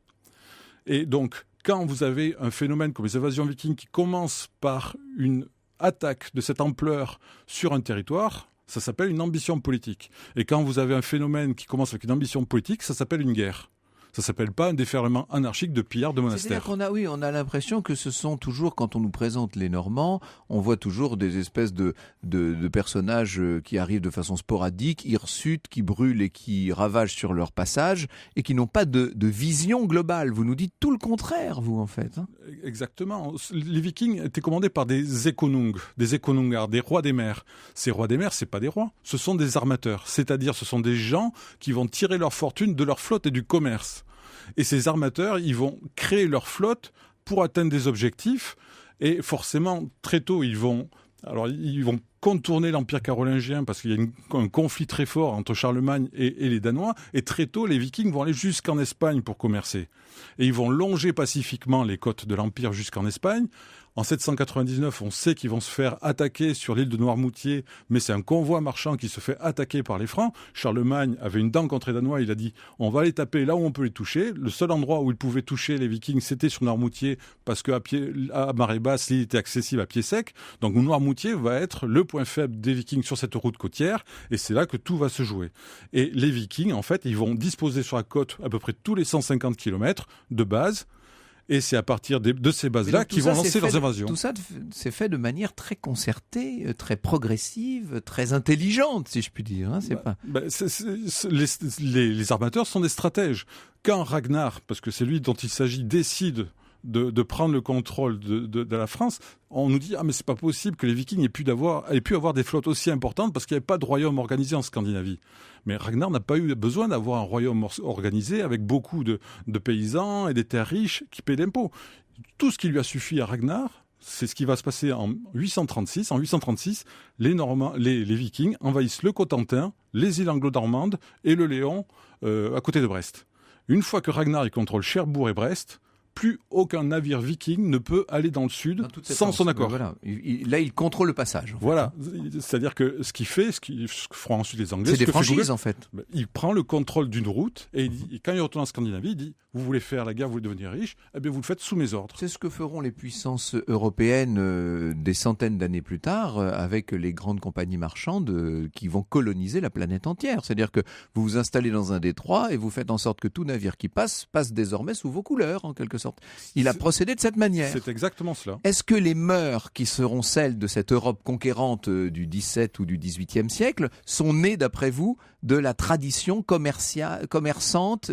Et donc, quand vous avez un phénomène comme les invasions vikings qui commence par une attaque de cette ampleur sur un territoire, ça s'appelle une ambition politique. Et quand vous avez un phénomène qui commence avec une ambition politique, ça s'appelle une guerre. Ça s'appelle pas un déferlement anarchique de pillards de monastères. C'est-à-dire on a l'impression que ce sont toujours, quand on nous présente les Normands, on voit toujours des espèces de personnages qui arrivent de façon sporadique, hirsutes, qui brûlent et qui ravagent sur leur passage, et qui n'ont pas de vision globale. Vous nous dites tout le contraire, vous, en fait. Exactement. Les Vikings étaient commandés par des éconungar, des rois des mers. Ces rois des mers, c'est pas des rois, ce sont des armateurs. C'est-à-dire, ce sont des gens qui vont tirer leur fortune de leur flotte et du commerce. Et ces armateurs, ils vont créer leur flotte pour atteindre des objectifs. Et forcément, très tôt, ils vont contourner l'Empire carolingien parce qu'il y a un conflit très fort entre Charlemagne et les Danois. Et très tôt, les Vikings vont aller jusqu'en Espagne pour commercer. Et ils vont longer pacifiquement les côtes de l'Empire jusqu'en Espagne. En 799, on sait qu'ils vont se faire attaquer sur l'île de Noirmoutier, mais c'est un convoi marchand qui se fait attaquer par les Francs. Charlemagne avait une dent contre les Danois, il a dit « on va les taper là où on peut les toucher ». Le seul endroit où il pouvait toucher les Vikings, c'était sur Noirmoutier, parce qu'à marée basse, l'île était accessible à pied sec. Donc Noirmoutier va être le point faible des Vikings sur cette route côtière, et c'est là que tout va se jouer. Et les Vikings, en fait, ils vont disposer sur la côte à peu près tous les 150 km de base. Et c'est à partir de ces bases-là qu'ils vont lancer leurs invasions. Tout ça, c'est fait de manière très concertée, très progressive, très intelligente, si je puis dire. Les armateurs sont des stratèges. Quand Ragnar, parce que c'est lui dont il s'agit, décide de prendre le contrôle de la France, on nous dit « Ah, mais c'est pas possible que les Vikings aient pu avoir des flottes aussi importantes parce qu'il n'y avait pas de royaume organisé en Scandinavie. » Mais Ragnar n'a pas eu besoin d'avoir un royaume organisé avec beaucoup de paysans et des terres riches qui paient l'impôt. Tout ce qui lui a suffi à Ragnar, c'est ce qui va se passer en 836. En 836, les Vikings envahissent le Cotentin, les îles anglo-normandes et le Léon à côté de Brest. Une fois que Ragnar contrôle Cherbourg et Brest, plus aucun navire viking ne peut aller dans le sud sans son accord. Voilà. Là, il contrôle le passage. Voilà. C'est-à-dire que ce que feront ensuite les Anglais... C'est des franchises, en fait. Il prend le contrôle d'une route et quand il retourne en Scandinavie, il dit « Vous voulez faire la guerre, vous voulez devenir riche, eh bien vous le faites sous mes ordres. » C'est ce que feront les puissances européennes des centaines d'années plus tard avec les grandes compagnies marchandes qui vont coloniser la planète entière. C'est-à-dire que vous vous installez dans un détroit et vous faites en sorte que tout navire qui passe désormais sous vos couleurs, en quelque sorte. Il a procédé de cette manière. C'est exactement cela. Est-ce que les mœurs qui seront celles de cette Europe conquérante du XVIIe ou du XVIIIe siècle sont nées, d'après vous, de la tradition commerçante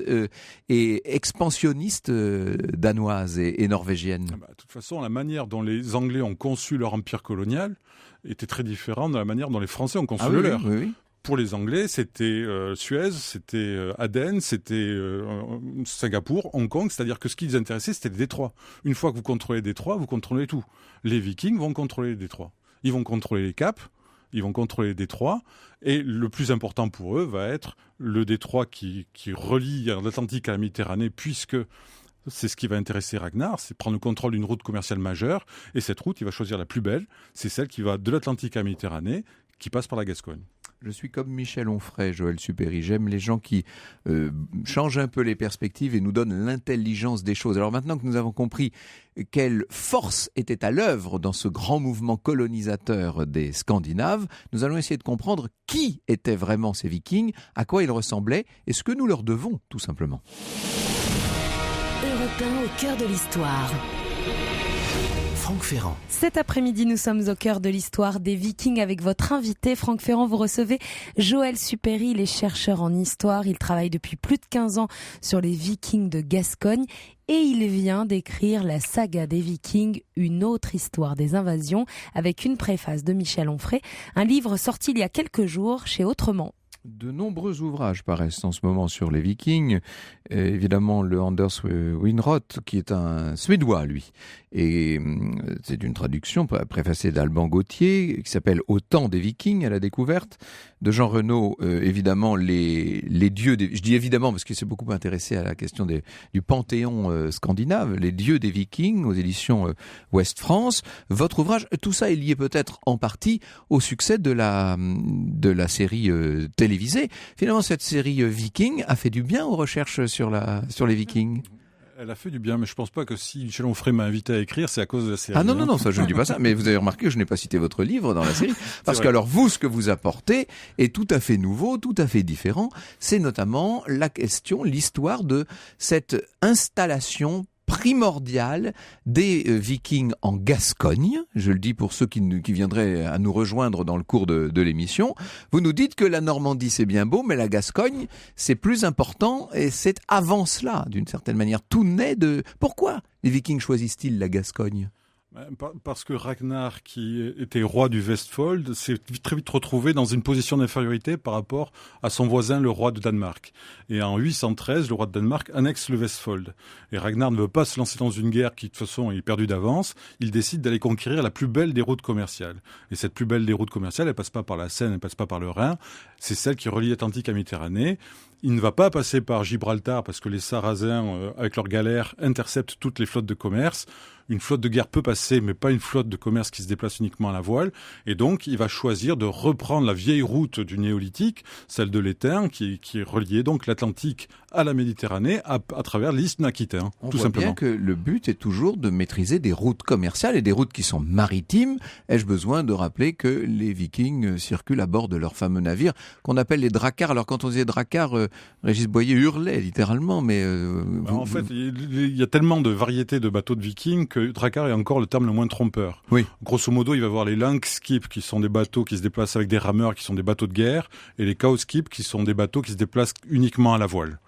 et expansionniste danoise et norvégienne? De toute façon, la manière dont les Anglais ont conçu leur empire colonial était très différente de la manière dont les Français ont conçu le leur. Oui. Pour les Anglais, c'était Suez, c'était Aden, c'était Singapour, Hong Kong. C'est-à-dire que ce qui les intéressait, c'était les détroits. Une fois que vous contrôlez les détroits, vous contrôlez tout. Les Vikings vont contrôler les détroits. Ils vont contrôler les caps, ils vont contrôler les détroits. Et le plus important pour eux va être le détroit qui relie l'Atlantique à la Méditerranée, puisque c'est ce qui va intéresser Ragnar, c'est prendre le contrôle d'une route commerciale majeure. Et cette route, il va choisir la plus belle. C'est celle qui va de l'Atlantique à la Méditerranée, qui passe par la Gascogne. Je suis comme Michel Onfray, Joël Suppéry. J'aime les gens qui changent un peu les perspectives et nous donnent l'intelligence des choses. Alors maintenant que nous avons compris quelle force était à l'œuvre dans ce grand mouvement colonisateur des Scandinaves, nous allons essayer de comprendre qui étaient vraiment ces Vikings, à quoi ils ressemblaient et ce que nous leur devons, tout simplement. Europe 1 au cœur de l'histoire. Franck Ferrand. Cet après-midi, nous sommes au cœur de l'histoire des Vikings avec votre invité, Franck Ferrand. Vous recevez Joël Suppéry, il est chercheur en histoire. Il travaille depuis plus de 15 ans sur les Vikings de Gascogne et il vient d'écrire la saga des Vikings, une autre histoire des invasions, avec une préface de Michel Onfray, un livre sorti il y a quelques jours chez Autrement. De nombreux ouvrages paraissent en ce moment sur les Vikings. Évidemment, le Anders Winroth, qui est un Suédois, lui. Et c'est une traduction préfacée d'Alban Gauthier, qui s'appelle « Au temps des Vikings, à la découverte ». De Jean Renaud, évidemment, les dieux des... Je dis évidemment parce qu'il s'est beaucoup intéressé à la question du panthéon scandinave, les dieux des Vikings, aux éditions Ouest France. Votre ouvrage, tout ça est lié peut-être en partie au succès de la série télévisée. Finalement, cette série Viking a fait du bien aux recherches sur les Vikings. Elle a fait du bien, mais je pense pas que si Michel Onfray m'a invité à écrire, c'est à cause de la série. Ah non, ça je ne dis pas ça. Mais vous avez remarqué que je n'ai pas cité votre livre dans la série. Parce que alors vous, ce que vous apportez est tout à fait nouveau, tout à fait différent. C'est notamment l'histoire de cette installation primordial des Vikings en Gascogne. Je le dis pour ceux qui viendraient à nous rejoindre dans le cours de l'émission. Vous nous dites que la Normandie c'est bien beau, mais la Gascogne c'est plus important et c'est avant cela, d'une certaine manière. Tout naît de... Pourquoi les Vikings choisissent-ils la Gascogne ? Parce que Ragnar, qui était roi du Vestfold, s'est très vite retrouvé dans une position d'infériorité par rapport à son voisin, le roi de Danemark. Et en 813, le roi de Danemark annexe le Vestfold. Et Ragnar ne veut pas se lancer dans une guerre qui, de toute façon, est perdue d'avance. Il décide d'aller conquérir la plus belle des routes commerciales. Et cette plus belle des routes commerciales, elle passe pas par la Seine, elle passe pas par le Rhin. C'est celle qui relie l'Atlantique à Méditerranée. Il ne va pas passer par Gibraltar parce que les Sarrasins, avec leurs galères, interceptent toutes les flottes de commerce. Une flotte de guerre peut passer, mais pas une flotte de commerce qui se déplace uniquement à la voile. Et donc, il va choisir de reprendre la vieille route du Néolithique, celle de l'Étain, qui reliait donc l'Atlantique à la Méditerranée à travers l'isthme aquitain, On tout voit simplement. bien que le but est toujours de maîtriser des routes commerciales et des routes qui sont maritimes. Ai-je besoin de rappeler que les Vikings circulent à bord de leurs fameux navires qu'on appelle les dracars. Alors quand on disait dracars, Régis Boyer hurlait littéralement, mais... En fait, il y a tellement de variétés de bateaux de Vikings que dracar est encore le terme le moins trompeur. Oui. Grosso modo, il va y avoir les Langskip qui sont des bateaux qui se déplacent avec des rameurs qui sont des bateaux de guerre et les Kauskip qui sont des bateaux qui se déplacent uniquement à la voile.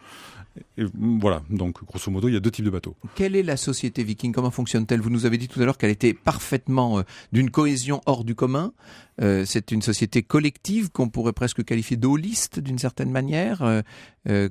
Et voilà, donc grosso modo, il y a deux types de bateaux. Quelle est la société viking ? Comment fonctionne-t-elle ? Vous nous avez dit tout à l'heure qu'elle était parfaitement d'une cohésion hors du commun. C'est une société collective qu'on pourrait presque qualifier d'holiste d'une certaine manière.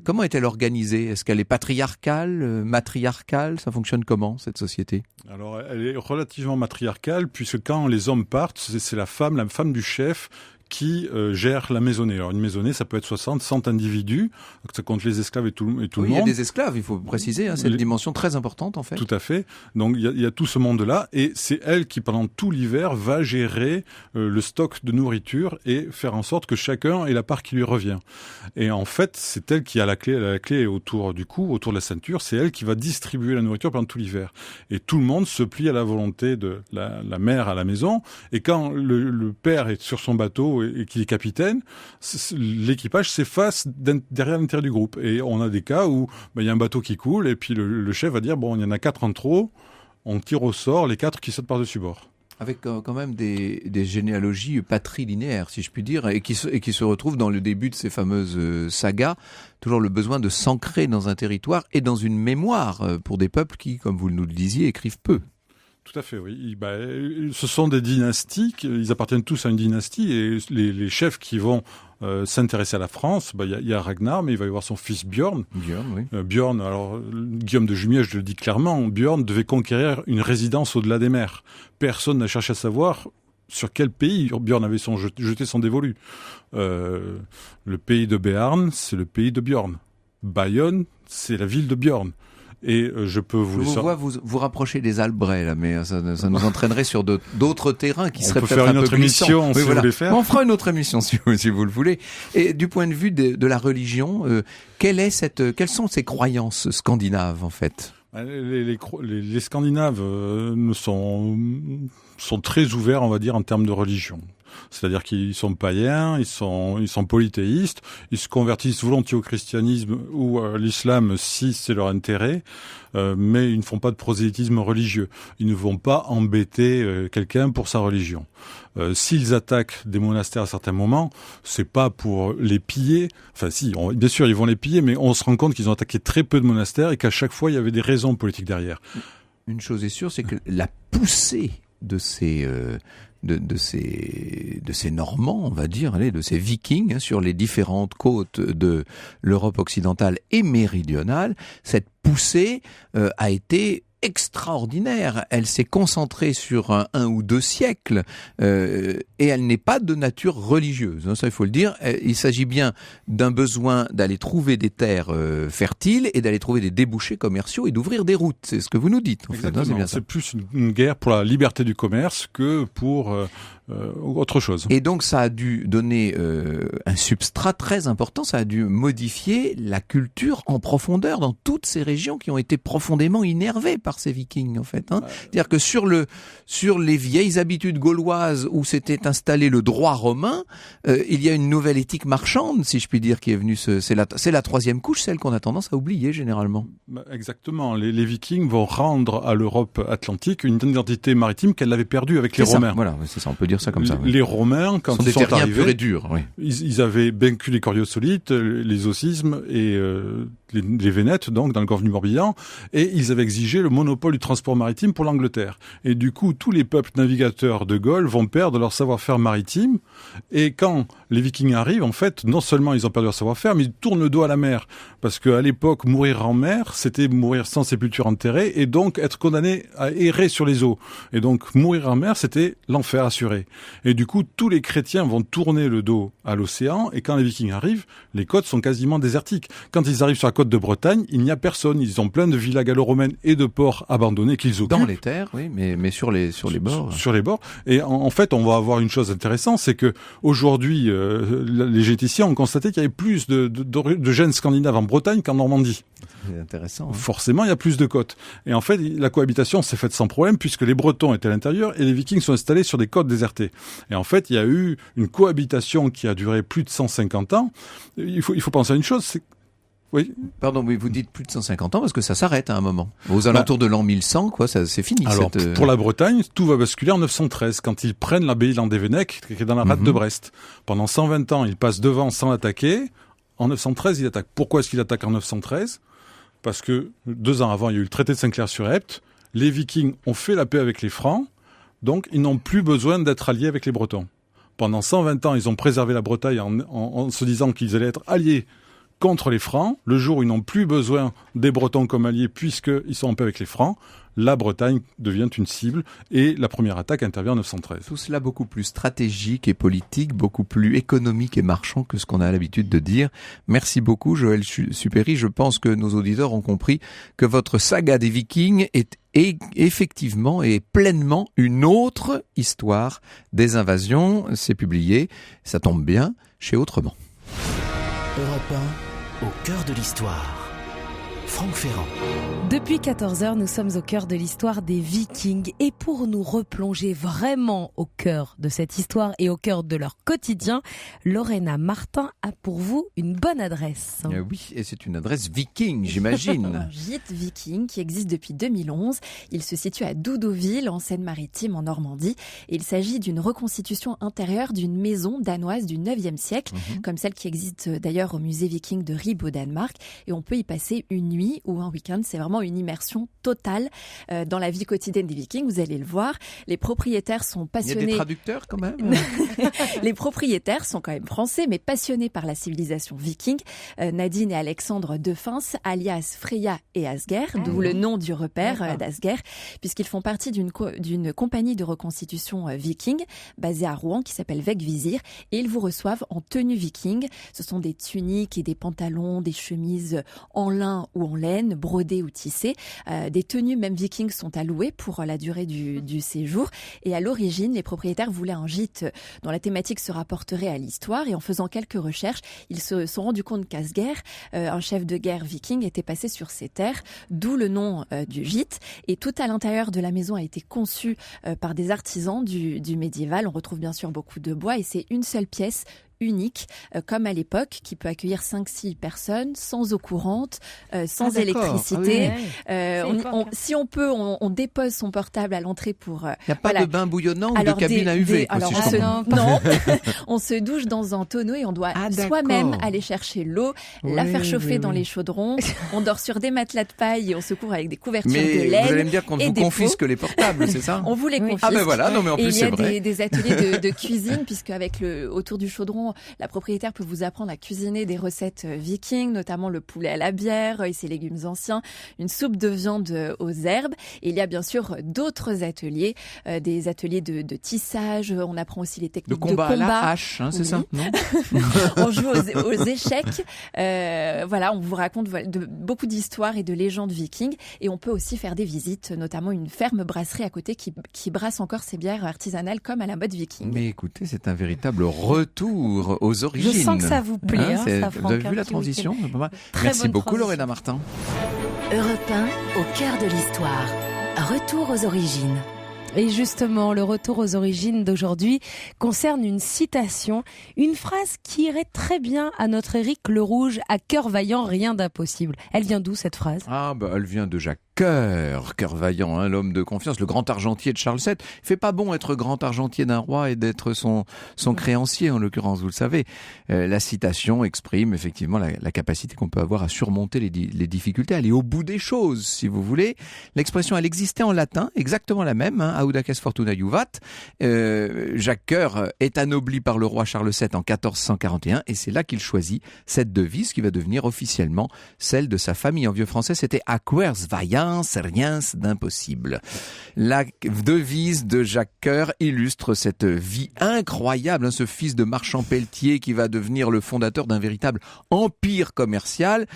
Comment est-elle organisée ? Est-ce qu'elle est patriarcale, matriarcale ? Ça fonctionne comment, cette société ? Alors, elle est relativement matriarcale puisque quand les hommes partent, c'est la femme du chef qui gère la maisonnée. Alors une maisonnée, ça peut être 60, 100 individus, donc ça compte les esclaves et tout le monde. Il y a des esclaves, il faut préciser, cette dimension très importante en fait. Tout à fait. Donc il y a tout ce monde-là, et c'est elle qui pendant tout l'hiver va gérer le stock de nourriture et faire en sorte que chacun ait la part qui lui revient. Et en fait, c'est elle qui a la clé autour du cou, autour de la ceinture, c'est elle qui va distribuer la nourriture pendant tout l'hiver. Et tout le monde se plie à la volonté de la mère à la maison, et quand le père est sur son bateau et qui est capitaine, l'équipage s'efface derrière l'intérêt du groupe. Et on a des cas où il y a un bateau qui coule et puis le chef va dire bon, il y en a 4 en trop, on tire au sort les 4 qui sautent par-dessus bord. Avec quand même des généalogies patrilinéaires, si je puis dire, et qui se retrouvent dans le début de ces fameuses sagas, toujours le besoin de s'ancrer dans un territoire et dans une mémoire pour des peuples qui, comme vous nous le disiez, écrivent peu. Tout à fait, oui. Ce sont des dynasties, ils appartiennent tous à une dynastie, et les chefs qui vont s'intéresser à la France, il y a Ragnar, mais il va y avoir son fils Björn. Björn, oui. Björn, alors Guillaume de Jumièges, je le dis clairement, Björn devait conquérir une résidence au-delà des mers. Personne n'a cherché à savoir sur quel pays Björn avait jeté son dévolu. Le pays de Béarn, c'est le pays de Björn. Bayonne, c'est la ville de Björn. Et je peux vous... Je vous vois vous rapprocher des Albret, là, mais ça nous entraînerait sur d'autres terrains qui seraient peut-être un peu glissants. On peut faire une autre émission, si vous voulez faire. On fera une autre émission, si vous le voulez. Et du point de vue de la religion, quelles sont ces croyances scandinaves, en fait? Les Scandinaves sont très ouverts, on va dire, en termes de religion. C'est-à-dire qu'ils sont païens, ils sont polythéistes, ils se convertissent volontiers au christianisme ou à l'islam si c'est leur intérêt, mais ils ne font pas de prosélytisme religieux. Ils ne vont pas embêter quelqu'un pour sa religion. S'ils attaquent des monastères à certains moments, c'est pas pour les piller. Enfin, si, bien sûr, ils vont les piller, mais on se rend compte qu'ils ont attaqué très peu de monastères et qu'à chaque fois, il y avait des raisons politiques derrière. Une chose est sûre, c'est que la poussée de ces Normands, on va dire, de ces Vikings sur les différentes côtes de l'Europe occidentale et méridionale, cette poussée a été extraordinaire. Elle s'est concentrée sur un ou deux siècles et elle n'est pas de nature religieuse. Ça, il faut le dire. Il s'agit bien d'un besoin d'aller trouver des terres fertiles et d'aller trouver des débouchés commerciaux et d'ouvrir des routes. C'est ce que vous nous dites. En fait, c'est bien ça. C'est plus une guerre pour la liberté du commerce que pour autre chose. Et donc ça a dû donner un substrat très important, ça a dû modifier la culture en profondeur dans toutes ces régions qui ont été profondément innervées par ces Vikings, en fait. C'est-à-dire que sur les vieilles habitudes gauloises où s'était installé le droit romain, il y a une nouvelle éthique marchande, si je puis dire, qui est venue. C'est la troisième couche, celle qu'on a tendance à oublier généralement. Exactement. Les Vikings vont rendre à l'Europe atlantique une identité maritime qu'elle avait perdue avec les Romains. Voilà, c'est ça, on peut dire ça comme ça. Les Romains, quand ils sont arrivés, purs et durs, oui. Ils avaient vaincu les coriosolites, les ossismes et les Vénètes, donc dans le golfe du Morbihan, et ils avaient exigé le monopole du transport maritime pour l'Angleterre. Et du coup, tous les peuples navigateurs de Gaule vont perdre leur savoir-faire maritime. Et quand les Vikings arrivent, en fait, non seulement ils ont perdu leur savoir-faire, mais ils tournent le dos à la mer. Parce qu'à l'époque, mourir en mer, c'était mourir sans sépulture enterrée, et donc être condamné à errer sur les eaux. Et donc, mourir en mer, c'était l'enfer assuré. Et du coup, tous les chrétiens vont tourner le dos à l'océan, et quand les Vikings arrivent, les côtes sont quasiment désertiques. Quand ils arrivent sur la côte de Bretagne, il n'y a personne. Ils ont plein de villas gallo-romaines et de ports abandonnés qu'ils occupent. Dans les terres, oui, mais sur les bords. Sur les bords. Et en fait, on va avoir une chose intéressante, c'est que aujourd'hui, les généticiens ont constaté qu'il y avait plus de gènes scandinaves en Bretagne qu'en Normandie. C'est intéressant. Hein. Forcément, il y a plus de côtes. Et en fait, la cohabitation s'est faite sans problème puisque les Bretons étaient à l'intérieur et les Vikings sont installés sur des côtes désertées. Et en fait, il y a eu une cohabitation qui a duré plus de 150 ans. Il faut penser à une chose, c'est... Oui. Pardon, mais vous dites plus de 150 ans parce que ça s'arrête à un moment. Aux alentours de l'an 1100, quoi, ça c'est fini. Alors, pour la Bretagne, tout va basculer en 913, quand ils prennent l'abbaye Landévennec, qui est dans la rade de Brest. Pendant 120 ans, ils passent devant sans l'attaquer. En 913, ils attaquent. Pourquoi est-ce qu'ils attaquent en 913 ? Parce que 2 ans avant, il y a eu le traité de Saint-Clair-sur-Epte. Les Vikings ont fait la paix avec les Francs, donc ils n'ont plus besoin d'être alliés avec les Bretons. Pendant 120 ans, ils ont préservé la Bretagne en se disant qu'ils allaient être alliés contre les Francs. Le jour où ils n'ont plus besoin des Bretons comme alliés puisqu'ils sont en paix avec les Francs, la Bretagne devient une cible et la première attaque intervient en 913. Tout cela beaucoup plus stratégique et politique, beaucoup plus économique et marchand que ce qu'on a l'habitude de dire. Merci beaucoup Joël Supéry. Je pense que nos auditeurs ont compris que votre saga des Vikings est effectivement et pleinement une autre histoire des invasions. C'est publié, ça tombe bien, chez Autrement. Europe 1, au cœur de l'histoire. Franck Ferrand. Depuis 14h, nous sommes au cœur de l'histoire des Vikings. Et pour nous replonger vraiment au cœur de cette histoire et au cœur de leur quotidien, Lorena Martin a pour vous une bonne adresse. Oui, et c'est une adresse viking, j'imagine. Un gîte viking qui existe depuis 2011. Il se situe à Doudoville, en Seine-Maritime, en Normandie. Et il s'agit d'une reconstitution intérieure d'une maison danoise du 9e siècle, comme celle qui existe d'ailleurs au musée viking de Ribe au Danemark. Et on peut y passer une nuit ou un week-end. C'est vraiment une immersion totale dans la vie quotidienne des Vikings. Vous allez le voir. Les propriétaires sont passionnés. Il y a des traducteurs quand même. Les propriétaires sont quand même français, mais passionnés par la civilisation viking. Nadine et Alexandre Defins, alias Freya et Asger, d'où le nom du repère d'Asger, puisqu'ils font partie d'une compagnie de reconstitution viking basée à Rouen qui s'appelle Vegvisir, et ils vous reçoivent en tenue viking. Ce sont des tuniques et des pantalons, des chemises en lin ou ou en laine, brodées ou tissées. Des tenues même vikings sont à louer pour la durée du séjour. Et à l'origine, les propriétaires voulaient un gîte dont la thématique se rapporterait à l'histoire. Et en faisant quelques recherches, ils se sont rendus compte qu'à Asger, un chef de guerre viking était passé sur ces terres, d'où le nom du gîte. Et tout à l'intérieur de la maison a été conçu par des artisans du médiéval. On retrouve bien sûr beaucoup de bois et c'est une seule pièce unique, comme à l'époque, qui peut accueillir 5-6 personnes, sans eau courante, sans électricité. Si on peut, on dépose son portable à l'entrée pour... Il n'y a pas de bain bouillonnant ou de cabine à UV non, on se douche dans un tonneau et on doit soi-même aller chercher l'eau, la faire chauffer dans les chaudrons. On dort sur des matelas de paille et on se couvre avec des couvertures de laine. Vous allez me dire qu'on vous confisque les portables, c'est ça? On vous les confisque. Ah ben voilà, non mais en plus c'est vrai. Il y a des ateliers de cuisine, puisque autour du chaudron, la propriétaire peut vous apprendre à cuisiner des recettes vikings, notamment le poulet à la bière et ses légumes anciens, une soupe de viande aux herbes. Et il y a bien sûr d'autres ateliers, des ateliers de tissage. On apprend aussi les techniques de combat. À la hache, c'est ça, non? On joue aux échecs. On vous raconte beaucoup d'histoires et de légendes vikings. Et on peut aussi faire des visites, notamment une ferme brasserie à côté qui brasse encore ses bières artisanales comme à la mode viking. Mais écoutez, c'est un véritable retour aux origines. Je sens que ça vous plaît, ça, Franck. Vous avez vu la transition? Merci beaucoup, Lorena Martin. Europe 1, au cœur de l'histoire. Retour aux origines. Et justement, le retour aux origines d'aujourd'hui concerne une citation, une phrase qui irait très bien à notre Éric le Rouge, à cœur vaillant, rien d'impossible. Elle vient d'où cette phrase? Elle vient de Jacques Cœur vaillant, l'homme de confiance, le grand argentier de Charles VII. Il fait pas bon être grand argentier d'un roi et d'être son créancier, en l'occurrence, vous le savez. La citation exprime effectivement la capacité qu'on peut avoir à surmonter les difficultés, aller au bout des choses, si vous voulez. L'expression, elle existait en latin, exactement la même, Audaces fortuna juvat. Jacques Cœur est anobli par le roi Charles VII en 1441 et c'est là qu'il choisit cette devise qui va devenir officiellement celle de sa famille. En vieux français, c'était Aquers vaillant, rien d'impossible. La devise de Jacques Cœur illustre cette vie incroyable, ce fils de marchand pelletier qui va devenir le fondateur d'un véritable empire commercial,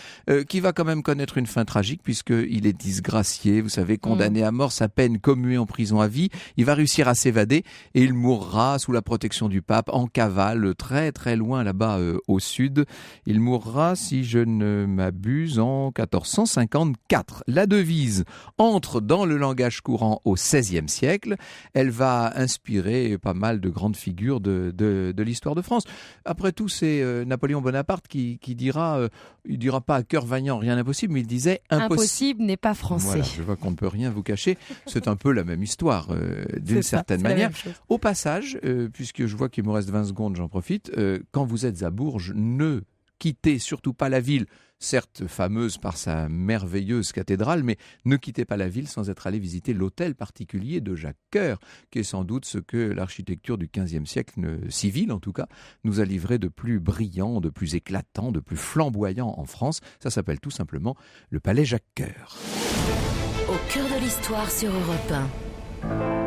qui va quand même connaître une fin tragique puisqu'il est disgracié, vous savez, condamné à mort, sa peine commuée en prison à vie. Il va réussir à s'évader et il mourra sous la protection du pape en cavale, très très loin là-bas au sud. Il mourra, si je ne m'abuse, en 1454. La devise entre dans le langage courant au XVIe siècle. Elle va inspirer pas mal de grandes figures de l'histoire de France. Après tout, c'est Napoléon Bonaparte qui dira, il dira pas à cœur vaillant, rien d'impossible, mais il disait impossible n'est pas français. Voilà, je vois qu'on ne peut rien vous cacher. C'est un peu la même histoire, d'une certaine manière. Au passage, puisque je vois qu'il me reste 20 secondes, j'en profite, quand vous êtes à Bourges, ne quittez surtout pas la ville, certes fameuse par sa merveilleuse cathédrale, mais ne quittez pas la ville sans être allé visiter l'hôtel particulier de Jacques Cœur, qui est sans doute ce que l'architecture du XVe siècle, civile en tout cas, nous a livré de plus brillant, de plus éclatant, de plus flamboyant en France. Ça s'appelle tout simplement le Palais Jacques Cœur. Au cœur de l'histoire sur Europe 1.